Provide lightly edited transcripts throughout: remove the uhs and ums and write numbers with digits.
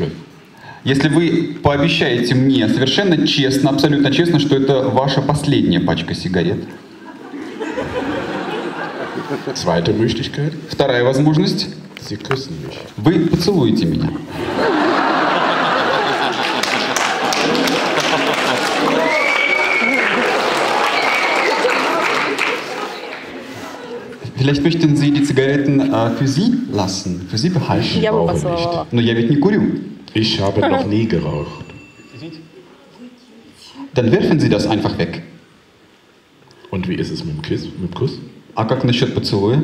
Good. Если вы пообещаете мне совершенно честно, абсолютно честно, что это ваша последняя пачка сигарет. Zweite Möglichkeit. Вторая возможность. Sie küssen mich. Вы поцелуете меня. Vielleicht möchten Sie die Zigaretten für Sie lassen, für Sie behalten. Я бы поцеловала. Но я ведь не курю. Ich habe noch nie geraucht. Dann werfen Sie das einfach weg. Und wie ist es mit dem Kuss? А как насчет поцелуя?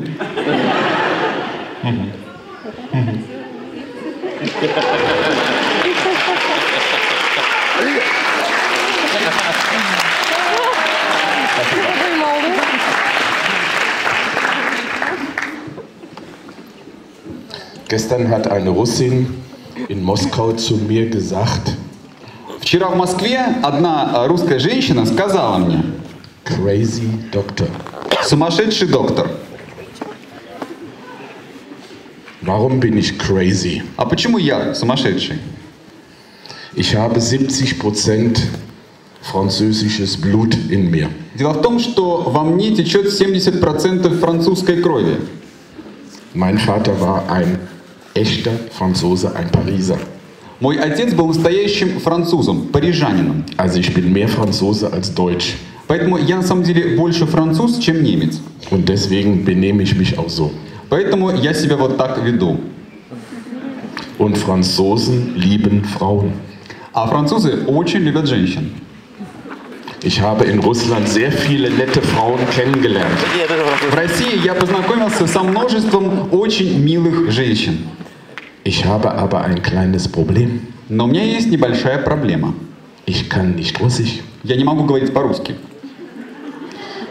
Gestern hat eine Russin in Moskau zu mir gesagt, Вчера в Москве одна русская женщина сказала мне: crazy doctor. сумасшедший доктор. Warum bin ich crazy? А почему я сумасшедший? Ich habe 70% französisches Blut in mir. Дело в том, что во мне течет 70% французской крови. Mein Vater war ein echter Franzose, ein Pariser. Мой отец был настоящим французом, парижанином. Also ich bin mehr Franzose als Deutsch. Поэтому я на самом деле больше француз, чем немец. Und deswegen benehme ich mich auch so. Поэтому я себя вот так веду. Und Franzosen lieben Frauen. А французы очень любят женщин. Ich habe in Russland sehr viele nette Frauen kennengelernt. В России я познакомился со множеством очень милых женщин. Ich habe aber ein kleines Problem. Но у меня есть небольшая проблема. Ich kann nicht Russisch. Я не могу говорить по-русски.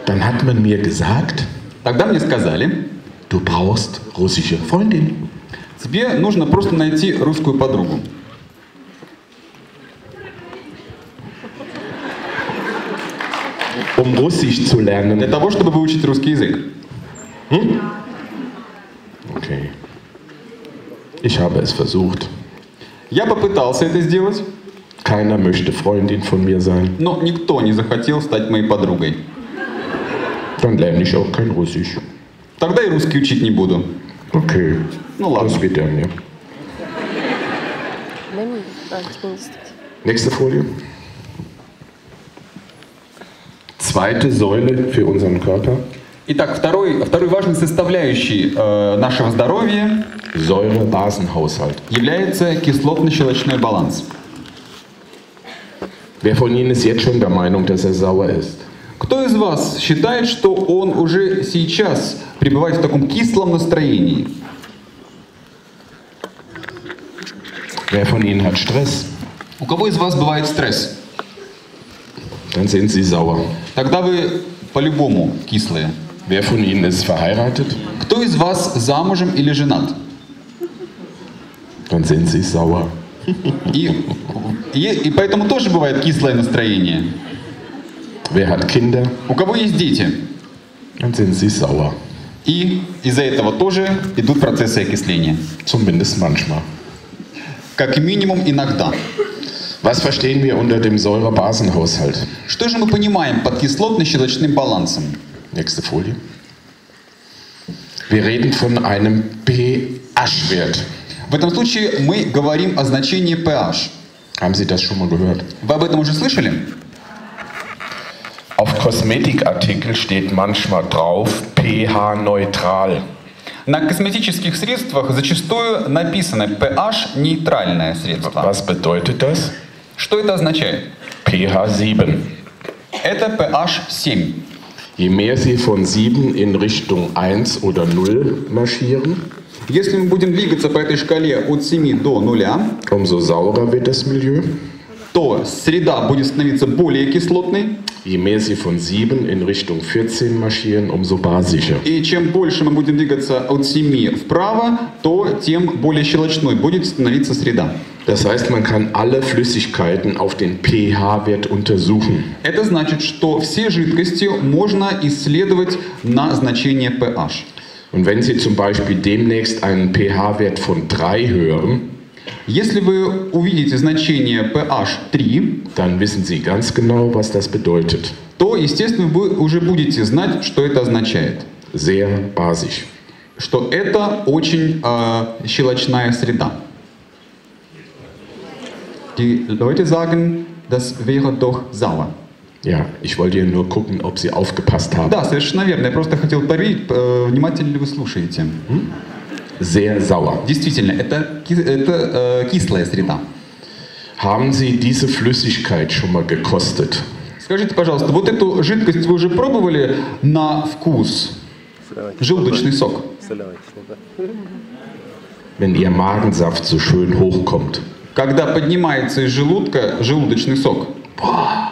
Dann hat man mir gesagt, Тогда мне сказали: du brauchst russische Freundin. тебе нужно просто найти русскую подругу. Um Russisch zu Для lernen. того, чтобы выучить русский язык. Okay. Ich habe es versucht. Я попытался это сделать, Keiner möchte Freundin von mir sein. но никто не захотел стать моей подругой. Dann lerne ich auch kein Russisch. Тогда и русский учить не буду. Okay. Ну ладно. Das wird er mir. Nächste Folie. Zweite Säule für unseren Körper. Итак, второй важной составляющей нашего здоровья Säure-Basenhaushalt. является кислотно-щелочной баланс. Wer von Ihnen ist jetzt schon der Meinung, dass er sauer ist? Кто из вас считает, что он уже сейчас пребывает в таком кислом настроении? Wer von Ihnen hat Stress? У кого из вас бывает стресс? Dann sind Sie sauer. Тогда вы по-любому кислые. Wer von Ihnen ist verheiratet? Кто из вас замужем или женат? Dann sind Sie sauer. И поэтому тоже бывает кислое настроение. Wer hat Kinder? У кого есть дети? Dann sind Sie sauer. И из-за этого тоже идут процессы окисления. Zumindest manchmal. Как минимум иногда. Was verstehen wir unter dem Säure-Basenhaushalt? Что же мы понимаем под кислотно-щелочным балансом? Nächste Folie. Wir reden von einem pH-Wert. В этом случае мы говорим о значении pH. Haben Sie das schon mal gehört? Вы об этом уже слышали? Auf Kosmetikartikel steht manchmal drauf pH-neutral. На косметических средствах зачастую написано pH-нейтральное средство. Was bedeutet das? Что это означает? pH 7. Это pH 7. Je mehr Sie von 7 in Richtung 1 oder 0 marschieren, Если мы будем двигаться по этой шкале от 7 до 0, umso saurer wird das Milieu. то среда будет становиться более кислотной. Je mehr Sie von 7 in Richtung 14 marschieren, umso basischer. И чем больше мы будем двигаться от 7 вправо, то тем более щелочной будет становиться среда. Das heißt, man kann alle Flüssigkeiten auf den pH-Wert untersuchen. Это значит, что все жидкости можно исследовать на значение pH. Und wenn Sie zum Beispiel demnächst einen pH-Wert von 3 hören, Если вы увидите значение pH 3, dann wissen Sie ganz genau, was das bedeutet. то, естественно, вы уже будете знать, что это означает. Sehr basisch. Что это очень щелочная среда. Die Leute sagen, das wäre doch sauer. Ja, ich wollte ja nur gucken, ob Sie aufgepasst haben. Да, совершенно верно. Я просто хотел проверить, внимательно ли вы слушаете. Sehr sauer. Действительно, это кислая среда. Haben Sie diese Flüssigkeit schon mal gekostet? Скажите, пожалуйста, вот эту жидкость вы уже пробовали на вкус? Желудочный сок. Wenn Ihr Magensaft so schön hochkommt. Когда поднимается из желудка желудочный сок. Boah,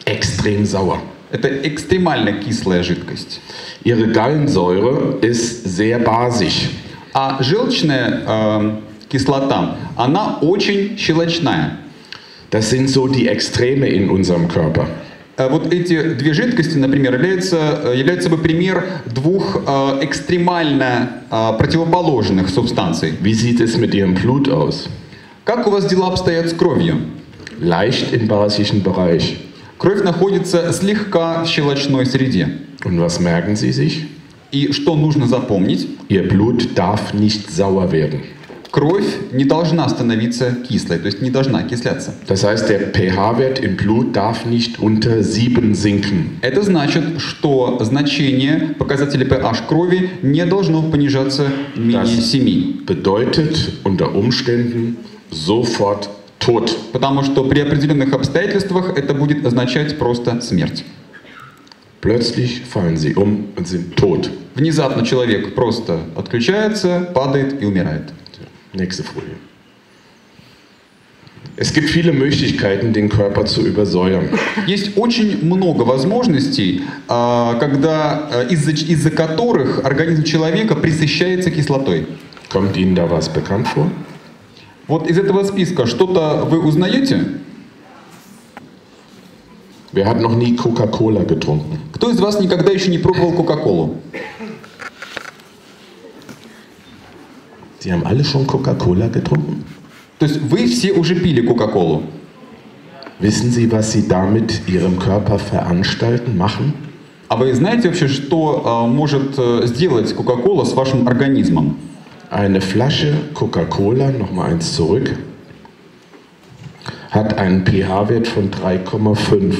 extrem sauer. Это экстремально кислая жидкость. Ihre Gallensäure ist sehr basisch. А желчная кислота, она очень щелочная. Das sind so die Extreme in unserem Körper. Вот эти две жидкости, например, являются собой пример двух экстремально противоположных субстанций. Wie sieht es mit Ihrem Blut aus? Как у вас дела обстоят с кровью? Leicht im basischen Bereich. Кровь находится слегка в щелочной среде. Und was merken Sie sich? И что нужно запомнить? Ihr Blut darf nicht sauer werden. Кровь не должна становиться кислой, то есть не должна окисляться. Das heißt, der pH-Wert im Blut darf nicht unter 7 sinken. Это значит, что значение показателя pH крови не должно понижаться менее 7. Bedeutet unter Umständen sofort Tod. Потому что при определенных обстоятельствах это будет означать просто смерть. Plötzlich fallen sie um und sind tot. Внезапно человек просто отключается, падает и умирает. Nächste Folie. Es gibt viele Möglichkeiten, den Körper zu übersäuern. Есть очень много возможностей, из-за которых организм человека пресыщается кислотой. Kommt Ihnen da was bekannt vor? Вот из этого списка что-то вы узнаете? Wer hat noch nie Coca-Cola getrunken? Кто из вас никогда еще не пробовал Кока-Колу? Sie haben alle schon Coca-Cola getrunken? То есть вы все уже пили Кока-Колу. Wissen Sie, was Sie damit Ihrem Körper veranstalten, machen? А вы знаете вообще, что может сделать Кока-Кола с вашим организмом? Eine Flasche Coca-Cola, nochmal eins zurück, hat einen pH-Wert von 3,5.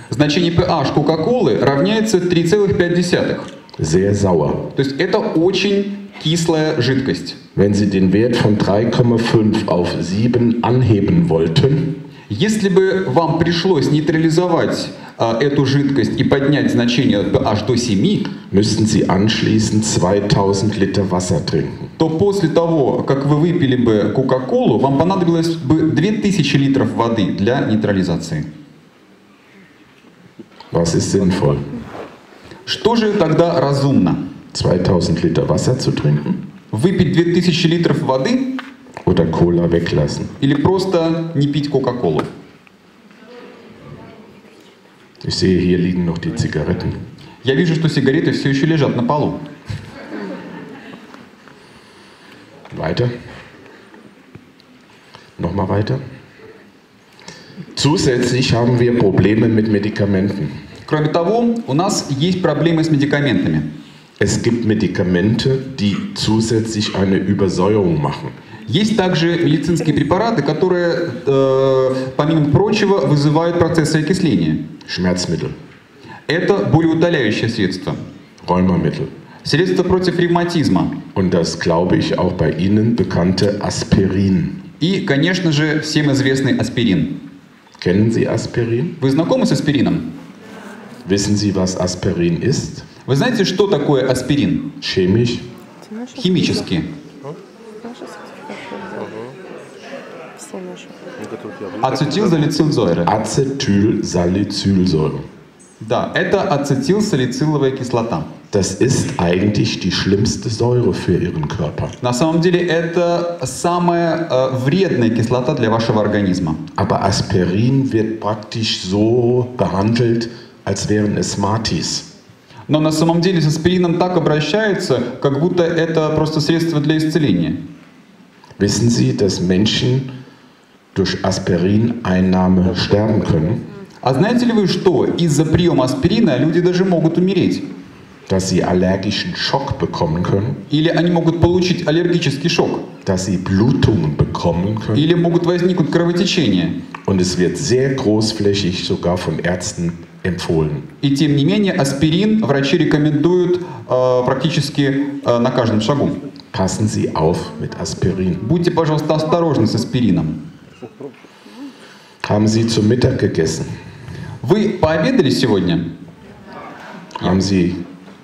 Значение pH Кока-Колы равняется 3,5. Sehr sauer. То есть это очень кислая жидкость. Wenn Sie den Wert von 3,5 auf 7 anheben wollten, если бы вам пришлось нейтрализовать эту жидкость и поднять значение pH до 7, müssten Sie anschließend 2000 Liter Wasser trinken. то после того, как вы выпили бы Кока-Колу, вам понадобилось бы 2000 литров воды для нейтрализации. Was ist sinnvoll? Что же тогда разумно? 2000 Liter Wasser zu trinken? Выпить 2000 литров воды Oder Cola weglassen? или просто не пить Кока-Колу? Ich sehe, hier liegen noch die Zigaretten. Я вижу, что сигареты все еще лежат на полу. Weiter. Nochmal weiter. Zusätzlich haben wir Probleme mit Medikamenten. Кроме того, у нас есть проблемы с медикаментами. Es gibt Medikamente, die zusätzlich eine Übersäuerung machen. Есть также медицинские препараты, которые, помимо прочего, вызывают процессы окисления. Schmerzmittel, Это болеутоляющее средство. Rheumamittel Средство против ревматизма. und das, glaube ich, auch bei Ihnen bekannte Aspirin. И, конечно же, всем известный аспирин. Kennen Sie Aspirin? Вы знакомы с аспирином? Wissen Sie, was Aspirin ist? Вы знаете, что такое аспирин? Chemisch? Химически. Ацетилсалицилзойра. Acetylsalicylsäure. Да, это ацетилсалициловая кислота. Das ist eigentlich die schlimmste Säure für Ihren Körper. На самом деле это самая вредная кислота для вашего организма. Aber Aspirin wird praktisch so behandelt, als wären es Smarties. Но на самом деле с аспирином так обращаются, как будто это просто средство для исцеления. Wissen Sie, dass Menschen durch Aspirineinnahme sterben können? А знаете ли вы, что из-за приема аспирина люди даже могут умереть? Dass sie allergischen Schock bekommen können? Или они могут получить аллергический шок? Dass sie Blutungen bekommen können? Или могут возникнуть кровотечения? Und es wird sehr großflächig sogar von Ärzten empfohlen. И тем не менее, аспирин врачи рекомендуют практически на каждом шагу. Passen Sie auf mit Aspirin. Будьте, пожалуйста, осторожны с аспирином. Haben Sie zu Mittag gegessen? Вы пообедали сегодня? Haben Sie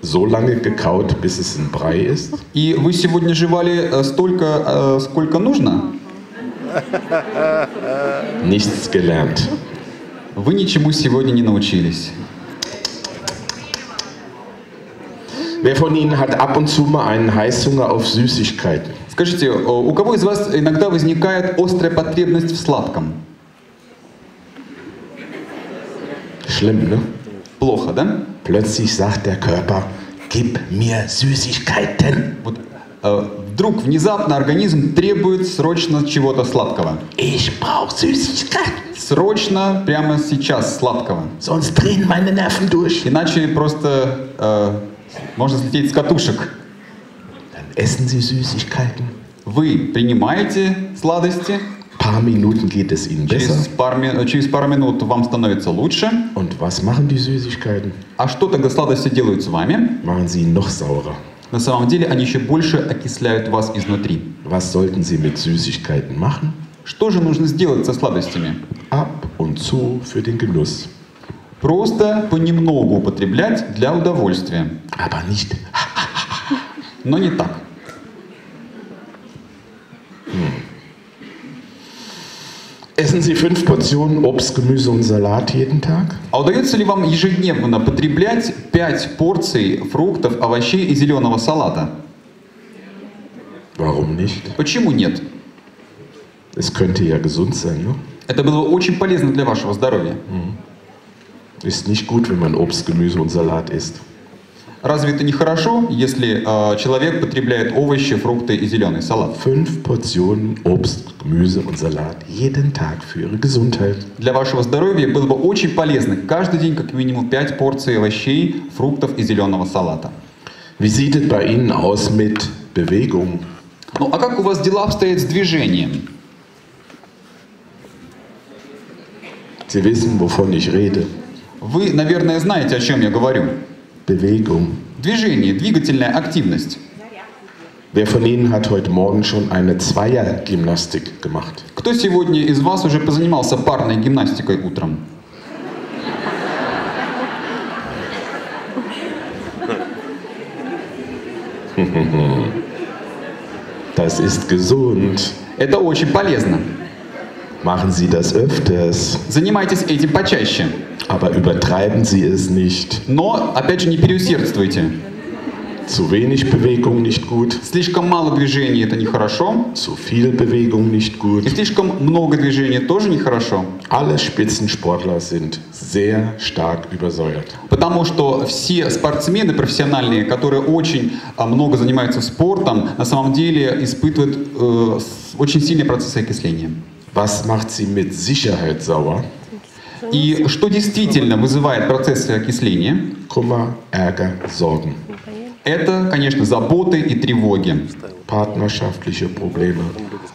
so lange gekaut, bis es ein Brei ist? И вы сегодня жевали столько, сколько нужно? Nichts gelernt. Вы ничему сегодня не научились. Wer von Ihnen hat ab und zu mal einen Heißhunger auf Süßigkeiten? Скажите, у кого из вас иногда возникает острая потребность в сладком? Schlimm, ne? Плохо, да? Plötzlich sagt der Körper, gib mir Süßigkeiten. Вот, вдруг внезапно организм требует срочно чего-то сладкого. Ich brauche Süßigkeiten. Срочно, прямо сейчас сладкого. Sonst drehen meine Nerven durch. Иначе просто можно слететь с катушек. Dann essen Sie Süßigkeiten. Вы принимаете сладости, Paar Minuten geht es Ihnen besser. через пару минут вам становится лучше. Und was machen die Süßigkeiten? А что тогда сладости делают с вами? Machen sie noch saurer. На самом деле они еще больше окисляют вас изнутри. Was sollten Sie mit Süßigkeiten machen? Что же нужно сделать со сладостями? Ab und zu für den Genuss. Просто понемногу употреблять для удовольствия. Aber nicht. Но не так. Essen Sie 5 Portionen Obst, Gemüse und Salat jeden Tag? А удается ли вам ежедневно потреблять 5 порций фруктов, овощей и зеленого салата? Warum nicht? Почему нет? Es könnte ja gesund sein, ne? Это было очень полезно для вашего здоровья. Ist nicht gut, wenn man Obst, Gemüse und Salat isst. Разве это не хорошо, если человек потребляет овощи, фрукты и зеленый салат? 5 Portionen Obst, Gemüse und Salat jeden Tag für Ihre Gesundheit. Для вашего здоровья было бы очень полезно каждый день как минимум 5 порций овощей, фруктов и зеленого салата. Wie sieht es bei Ihnen aus mit Bewegung? Ну а как у вас дела обстоят с движением? Sie wissen, wovon ich rede. Вы, наверное, знаете, о чем я говорю. Bewegung. Движение, двигательная активность. Wer von Ihnen hat heute Morgen schon eine Zweiergymnastik gemacht? Кто сегодня из вас уже позанимался парной гимнастикой утром? Das ist gesund. Это очень полезно. Machen Sie das öfters. Занимайтесь этим почаще. Aber übertreiben Sie es nicht. Но, опять же, не переусердствуйте. Zu wenig Bewegung nicht gut. Слишком мало движения – это нехорошо. Zu viel Bewegung nicht И gut. слишком много движения тоже нехорошо. Alle Spitzensportler sind sehr stark übersäuert. Потому что все спортсмены профессиональные, которые очень много занимаются спортом, на самом деле испытывают очень сильные процессы окисления. Was macht sie mit Sicherheit sauer? И что действительно вызывает процессы окисления? Kummer, Ärger, Sorgen. Это, конечно, заботы и тревоги. Partnerschaftliche Probleme,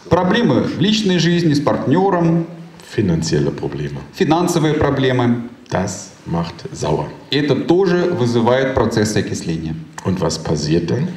Проблемы в личной жизни, с партнером, finanzielle Probleme. финансовые проблемы. Das macht sauer. Это тоже вызывает процессы окисления. Und was passiert dann?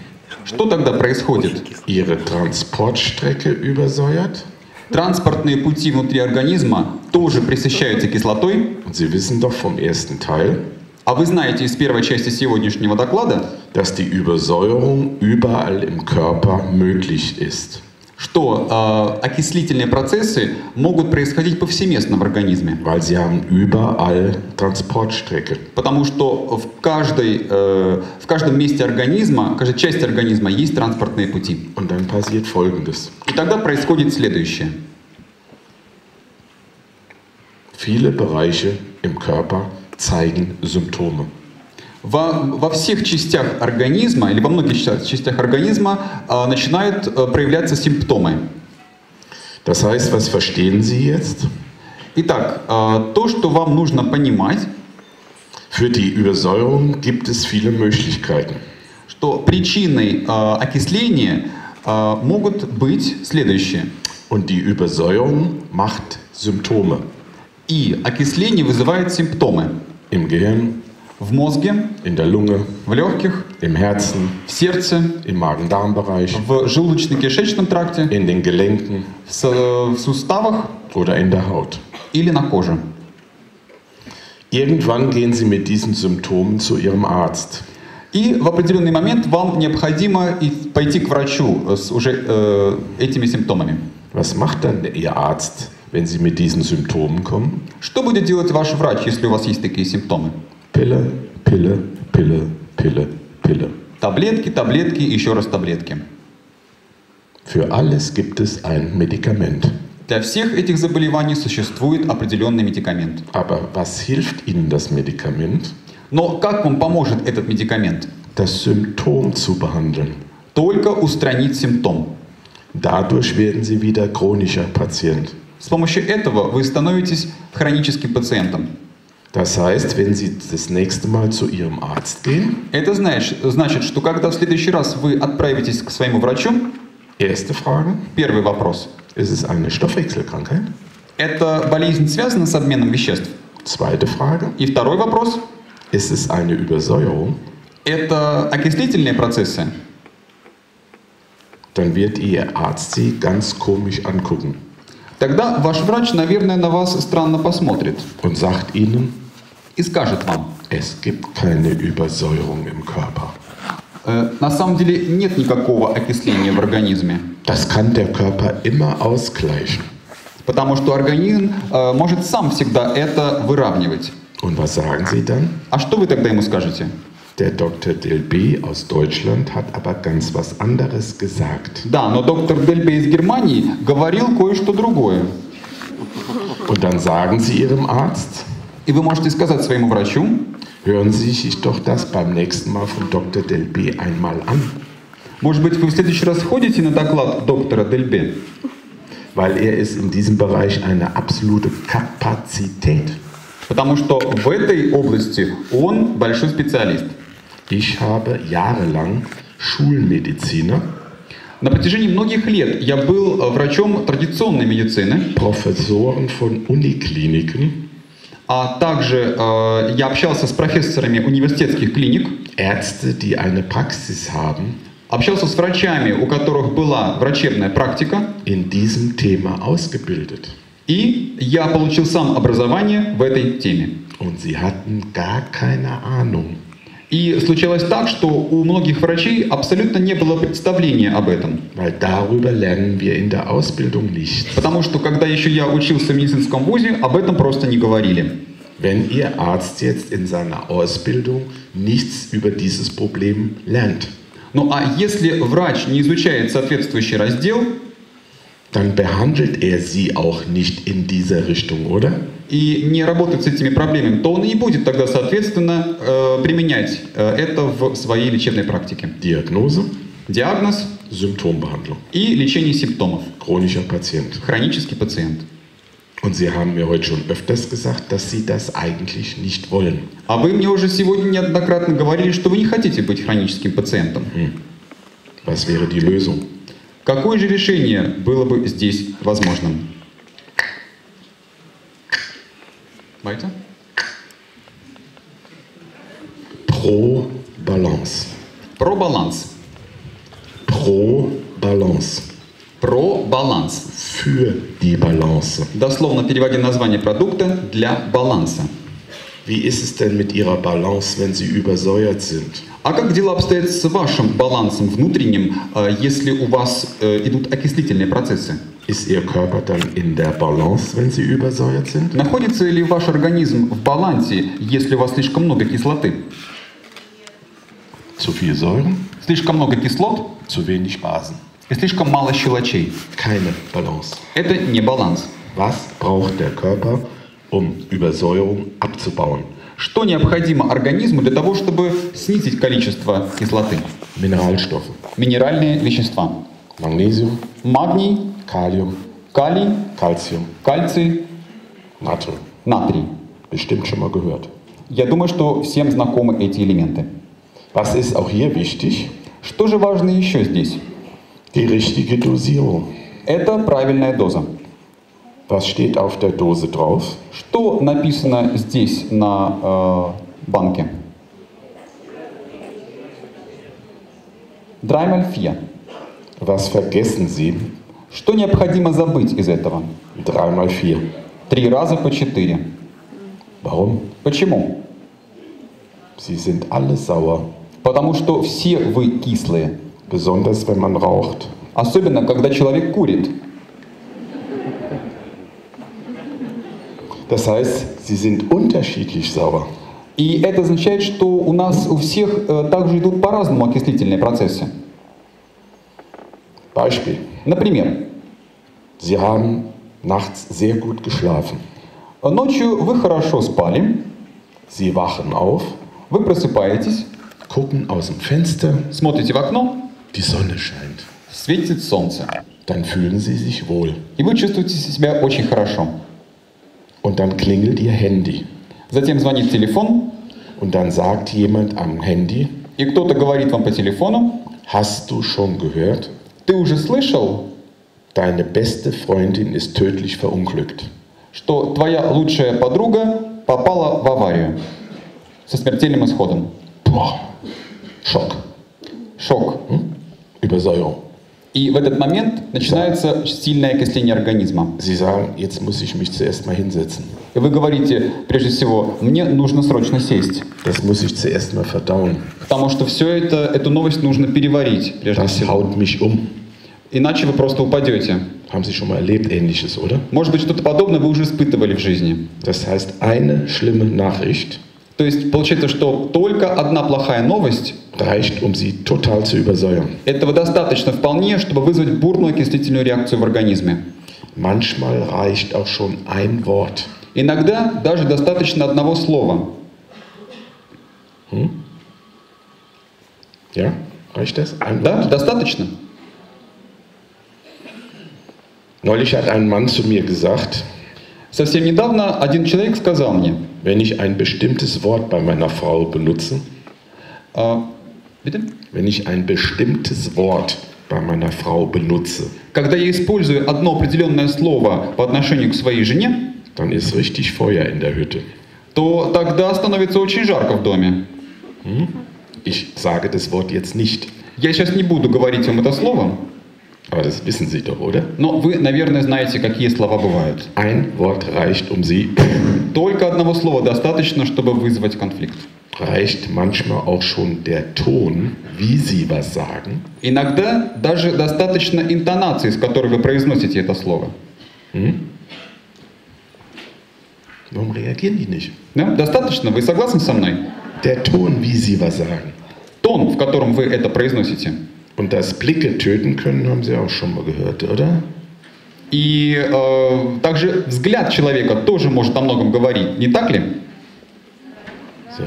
Что тогда происходит? Ihre Transportstrecke übersäuert. Транспортные пути внутри организма тоже пресыщаются кислотой. Und Sie wissen doch vom ersten Teil, А вы знаете из первой части сегодняшнего доклада, dass die Übersäuerung überall im Körper möglich ist. что окислительные процессы могут происходить повсеместно в организме. Weil sie haben überall Transportstrecke. Потому что в каждом месте организма, в каждой части организма есть транспортные пути. Und dann passiert Folgendes. И тогда происходит следующее. Viele Bereiche im Körper zeigen Symptome. Во всех частях организма, или во многих частях организма начинают проявляться симптомы. Das heißt, was verstehen Sie jetzt? Итак, то, что вам нужно понимать, Für die Übersäuerung gibt es viele Möglichkeiten. что причиной окисления могут быть следующие. Und die Übersäuerung macht Symptome И окисление вызывает симптомы im Gehirn, в мозге, in der Lunge, в легких, im Herzen, в сердце, im Magen-Darm-Bereich, в желудочно-кишечном тракте, in den Gelenken в суставах oder in der Haut. или на коже. Irgendwann gehen Sie mit diesen Symptomen zu Ihrem Arzt. И в определенный момент вам необходимо пойти к врачу с уже этими симптомами. Was macht dann Ihr Arzt, wenn Sie mit diesen Symptomen kommen? Что будет делать ваш врач, если у вас есть такие симптомы? Pille, Pille, Pille, Pille, Pille. Таблетки, таблетки, еще раз таблетки. Für alles gibt es ein Medikament. Для всех этих заболеваний существует определенный медикамент. Aber was hilft Ihnen das Medikament? Но как вам поможет этот медикамент? Das Symptom zu behandeln. Только устранить симптом. Dadurch werden Sie wieder chronischer Patient. С помощью этого вы становитесь хроническим пациентом. Das heißt, wenn Sie das nächste Mal zu Ihrem Arzt gehen, Это значит, что когда в следующий раз вы отправитесь к своему врачу, erste Frage, первый вопрос. ist es eine Stoffwechselkrankheit? Это болезнь связана с обменом веществ? Zweite Frage, И второй вопрос. ist es eine Übersäuerung? Это окислительные процессы? Dann wird Ihr Arzt Sie ganz komisch angucken Тогда ваш врач, наверное, на вас странно посмотрит und sagt Ihnen, и скажет вам, es gibt keine Übersäuerung im Körper. на самом деле нет никакого окисления в организме, Das kann der Körper immer ausgleichen. потому что организм может сам всегда это выравнивать. Und was sagen Sie dann? А что вы тогда ему скажете? Der Dr. Delbé aus Deutschland hat aber ganz was anderes gesagt. Да, но доктор Дельбе из Германии говорил кое-что другое. Und dann sagen Sie Ihrem Arzt, И вы можете сказать своему врачу, hören Sie sich doch das beim nächsten Mal von Dr. Delbé einmal an. может быть, вы в следующий раз ходите на доклад доктора Дельбе, Weil er ist in diesem Bereich eine absolute Kapazität. потому что в этой области он большой специалист. Ich habe jahrelang Schulmediziner, На протяжении многих лет я был врачом традиционной медицины, Professoren von Unikliniken, а также я общался с профессорами университетских клиник, Ärzte, die eine Praxis haben, общался с врачами, у которых была врачебная практика, in diesem Thema ausgebildet. и я получил сам образование в этой теме. Und sie hatten gar keine Ahnung. И случалось так, что у многих врачей абсолютно не было представления об этом. Weil darüber lernen wir in der Ausbildung nicht. Потому что когда еще я учился в медицинском вузе, об этом просто не говорили. Wenn Ihr Arzt jetzt in seiner Ausbildung nichts über dieses Problem lernt, Ну а если врач не изучает соответствующий раздел dann behandelt er Sie auch nicht in dieser Richtung, oder? и не работает с этими проблемами, то он и не будет тогда, соответственно, применять это в своей лечебной практике. Diagnose, Диагноз Symptombehandlung, и лечение симптомов. chronischer Patient. Хронический пациент. Und Sie haben mir heute schon öfters gesagt, dass Sie das eigentlich nicht wollen. А вы мне уже сегодня неоднократно говорили, что вы не хотите быть хроническим пациентом. Was wäre die Lösung? Какое же решение было бы здесь возможным? Weiter? Pro Balance. Про баланс. Pro Balance. Про баланс. Für die Balance. Дословно переводя название продукта для баланса. Wie ist es denn mit Ihrer Balance, wenn Sie übersäuert sind? А как дела обстоят с вашим балансом внутренним, если у вас идут окислительные процессы? Ist Ihr Körper dann in der Balance, wenn Sie übersäuert sind? Находится ли ваш организм в балансе, если у вас слишком много кислоты? Zu viel Säuren, Слишком много кислот zu wenig Basen. и слишком мало щелочей. Keine Balance. Это не баланс. Was braucht der Körper, um Übersäuerung abzubauen? Что необходимо организму для того, чтобы снизить количество кислоты? Mineralstoffe, Минеральные вещества. Magnesium, Магний, Kalium, калий, Calcium, кальций, Natrium. натрий. Bestimmt schon mal gehört. Я думаю, что всем знакомы эти элементы. Was ist auch hier wichtig? Что же важно еще здесь? Die richtige Dosierung. Это правильная доза. Was steht auf der Dose drauf? Что написано здесь на банке? 3x4. Was vergessen Sie? Что необходимо забыть из этого? 3x4. 3 раза по 4. Warum? Почему? Sie sind alle sauer. Потому что все вы кислые. Besonders wenn man raucht. Особенно, когда человек курит. Das heißt, sie sind unterschiedlich sauer. И это означает, что у нас у всех также идут по-разному окислительные процессы. Beispiel. Например, Sie haben nachts sehr gut geschlafen. ночью вы хорошо спали, Sie wachen auf, вы просыпаетесь, gucken aus dem Fenster, смотрите в окно, die Sonne scheint. светит солнце. Dann fühlen Sie sich wohl. И вы чувствуете себя очень хорошо. Und dann klingelt Ihr Handy. Затем звонит телефон, Und dann sagt jemand am Handy, и кто-то говорит вам по телефону: hast du schon gehört? ты уже слышал, Deine beste Freundin ist tödlich verunglückt. что твоя лучшая подруга попала в аварию со смертельным исходом? Boah, Schock. Шок. Übersäuerung. И в этот момент начинается сильное окисление организма. Sie sagen, jetzt muss ich mich zuerst mal hinsetzen. И вы говорите, прежде всего, мне нужно срочно сесть. Das muss ich zuerst mal verdauen. Потому что все это, эту новость нужно переварить, прежде Das всего. haut mich um. Иначе вы просто упадете. Haben Sie schon mal erlebt Ähnliches, oder? Может быть, что-то подобное вы уже испытывали в жизни. Das heißt, eine schlimme Nachricht То есть получается, что только одна плохая новость, reicht, um Sie total zu übersäuern. этого достаточно вполне, чтобы вызвать бурную окислительную реакцию в организме. Manchmal reicht auch schon ein Wort. Иногда даже достаточно одного слова. Ja? Reicht das? Ein Да, Wort? достаточно. Neulich hat ein Mann zu mir gesagt, Совсем недавно один человек сказал мне, wenn ich ein bestimmtes Wort bei meiner Frau benutze, bitte? wenn ich ein bestimmtes Wort bei meiner Frau benutze, Когда я использую одно определенное слово по отношению к своей жене, dann ist richtig Feuer in der Hütte. то тогда становится очень жарко в доме. Ich sage das Wort jetzt nicht, Я сейчас не буду говорить вам это слово, aber das wissen Sie doch, oder? но вы, наверное, знаете, какие слова бывают. Ein Wort reicht, um Sie, Только одного слова достаточно, чтобы вызвать конфликт. reicht manchmal auch schon der Ton, wie Sie was sagen. Иногда даже достаточно интонации, с которой вы произносите это слово. Warum reagieren die nicht? Да? Достаточно? Вы согласны со мной? Der Ton, wie Sie was sagen. Тон, в котором вы это произносите. Und dass Blicke töten können, haben Sie auch schon mal gehört, oder? И также взгляд человека тоже может о многом говорить, не так ли? So.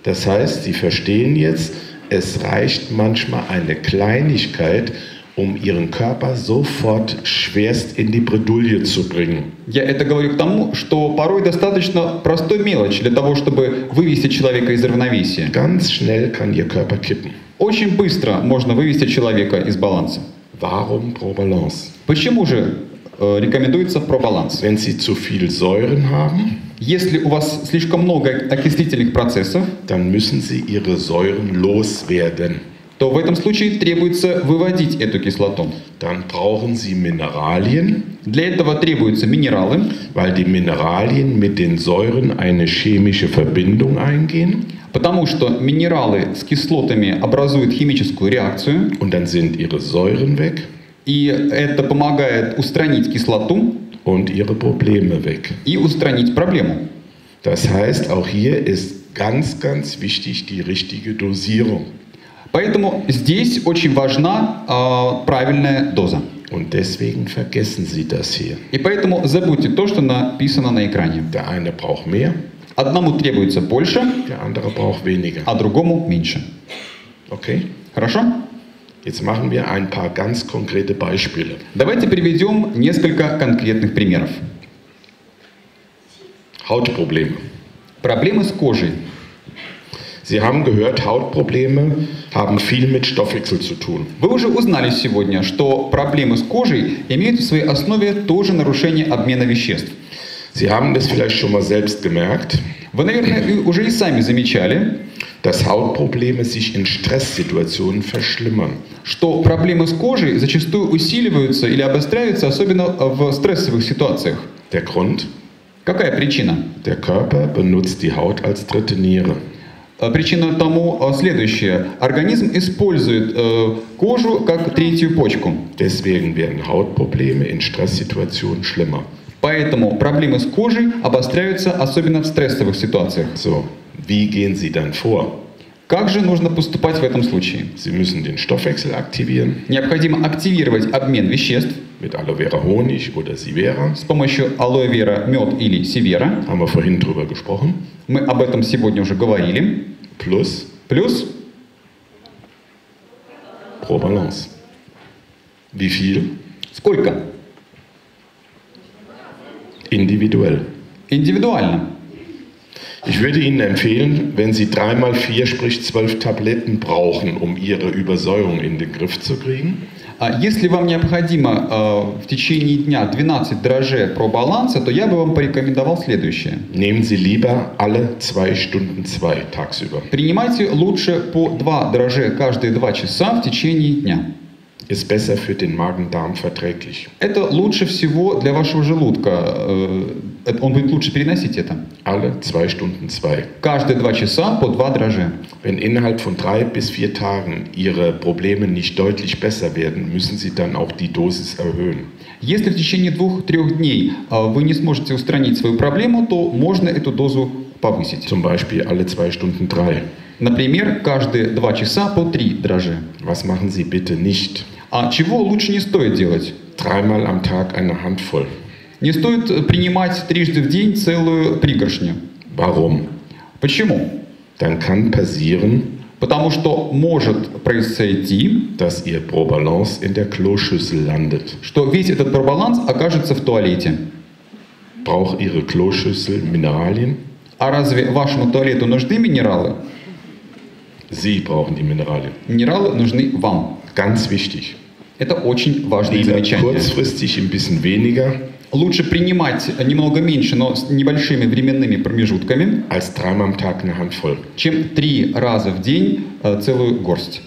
Das heißt, Sie verstehen jetzt, es reicht manchmal eine Kleinigkeit, um Ihren Körper sofort schwerst in die Bredouille zu bringen. Я это говорю к тому, что порой достаточно простой мелочи для того, чтобы вывести человека из равновесия. Ganz schnell kann Ihr Körper kippen. Очень быстро можно вывести человека из баланса. Warum Pro Balance? Почему же рекомендуется пробаланс? Wenn Sie zu viel Säuren haben, Если у вас слишком много окислительных процессов, dann müssen Sie Ihre Säuren loswerden. то в этом случае требуется выводить эту кислоту. Dann brauchen Sie Mineralien, Для этого требуются минералы, weil die Mineralien mit den Säuren eine chemische Verbindung eingehen. потому что минералы с кислотами образуют химическую реакцию, Und dann sind Ihre Säuren weg и это помогает устранить кислоту und Ihre Probleme weg. и устранить проблему. Das heißt, auch hier ist ganz, ganz wichtig die richtige Dosierung. Поэтому здесь очень важна правильная доза. Und deswegen vergessen Sie das hier. И поэтому забудьте то, что написано на экране. Der eine braucht mehr, Одному требуется больше, der andere braucht weniger. а другому меньше. Okay? Хорошо? Jetzt machen wir ein paar ganz konkrete Beispiele. Давайте приведем несколько конкретных примеров. Hautprobleme. Проблемы с кожей. Sie haben gehört, Hautprobleme haben viel mit Stoffwechsel zu tun. Вы уже узнали сегодня, что проблемы с кожей имеют в своей основе тоже нарушение обмена веществ. Sie haben das vielleicht schon mal selbst gemerkt, Вы, наверное, уже и сами замечали, dass Hautprobleme sich in Stresssituationen verschlimmern. что проблемы с кожей зачастую усиливаются или обостряются, особенно в стрессовых ситуациях. Der Grund? Какая причина? Der Körper benutzt die Haut als dritte Niere. Причина тому следующая. Организм использует кожу как третью почку. Deswegen werden Hautprobleme in Stresssituationen schlimmer. Поэтому проблемы с кожей обостряются, особенно в стрессовых ситуациях. So, wie gehen Sie dann vor? Как же нужно поступать в этом случае? Sie müssen den Stoffwechsel aktivieren Необходимо активировать обмен веществ mit Aloe Vera Honig oder Sivera. с помощью алоэ вера, мед или севера. Haben wir vorhin drüber gesprochen. Мы об этом сегодня уже говорили. Plus Плюс Pro Balance. Wie viel? сколько? Individuell. Индивидуально. Ich würde Ihnen empfehlen, wenn Sie 3x4, sprich 12 Tabletten brauchen, um Ihre Übersäuerung in den Griff zu kriegen, Если вам необходимо в течение дня 12 дрожжей пробаланса, то я бы вам порекомендовал следующее. nehmen Sie lieber alle 2 Stunden 2 tagsüber. Принимайте лучше по 2 дрожжа каждые 2 часа в течение дня. Ist besser für den Magen-Darm verträglich. Это лучше всего для вашего желудка. Он будет лучше переносить это. Alle 2 Stunden 2. Каждые 2 часа по 2 дрожжа. Wenn innerhalb von 3 bis 4 Tagen Ihre Probleme nicht deutlich besser werden, müssen Sie dann auch die Dosis erhöhen. Если в течение 2-3 дней вы не сможете устранить свою проблему, то можно эту дозу повысить. Zum Beispiel alle 2 Stunden 3. Например, каждые 2 часа по 3 дрожжа. Was machen Sie bitte nicht? А чего лучше не стоит делать? 3-mal am Tag eine Handvoll. Не стоит принимать трижды в день целую пригоршню. Warum? Почему? Dann kann passieren, Потому что может произойти, dass Ihr Probalance in der Kloschüssel landet. что весь этот пробаланс окажется в туалете. Braucht Ihre Kloschüssel Mineralien? А разве вашему туалету нужны минералы? Sie brauchen die Mineralien. Минералы нужны вам. Ganz wichtig. Это очень важное Lieber замечание. kurzfristig ein bisschen weniger Лучше принимать немного меньше, но с небольшими временными промежутками, als 3-mal am Tag eine Handvoll. чем 3 раза в день целую горсть.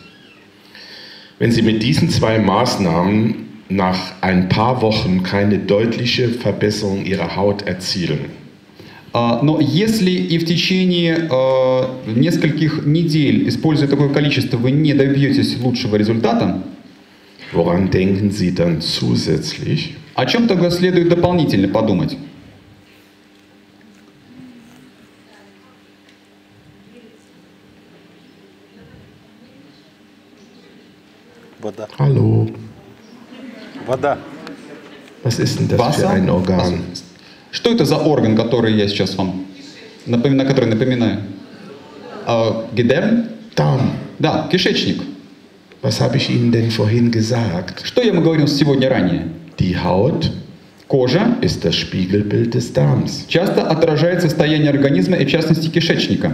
Wenn Sie mit diesen 2 Maßnahmen nach ein paar Wochen keine deutliche Verbesserung Ihrer Haut erzielen, Но если и в течение нескольких недель, используя такое количество, вы не добьетесь лучшего результата, woran denken Sie dann zusätzlich? о чем тогда следует дополнительно подумать? Вода. Hallo, Вода. was ist denn das Wasser? für ein Organ? Что это за орган, который я сейчас вам на который напоминаю? Гидерн? Darm. Да, кишечник. Was habe ich Ihnen denn vorhin gesagt? Что я вам говорил сегодня ранее? Die Haut Кожа ist das Spiegelbild des Darms. часто отражает состояние организма и в частности кишечника.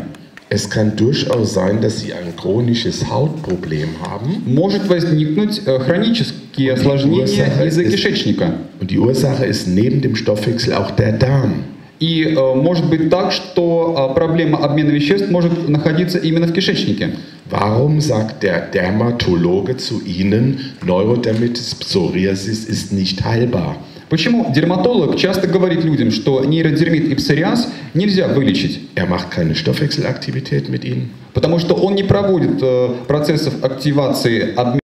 Es kann durchaus sein, dass Sie ein chronisches Hautproblem haben Может возникнуть хронические осложнения из-за кишечника. und die Ursache ist neben dem Stoffwechsel auch der Darm. И может быть так, что проблема обмена веществ может находиться именно в кишечнике. Warum sagt der Dermatologe zu Ihnen, Neurodermitis Psoriasis ist nicht heilbar? Почему дерматолог часто говорит людям, что нейродермит и псориаз нельзя вылечить? Er macht keine Stoffwechselaktivität mit Ihnen. Потому что он не проводит процессов активации обмена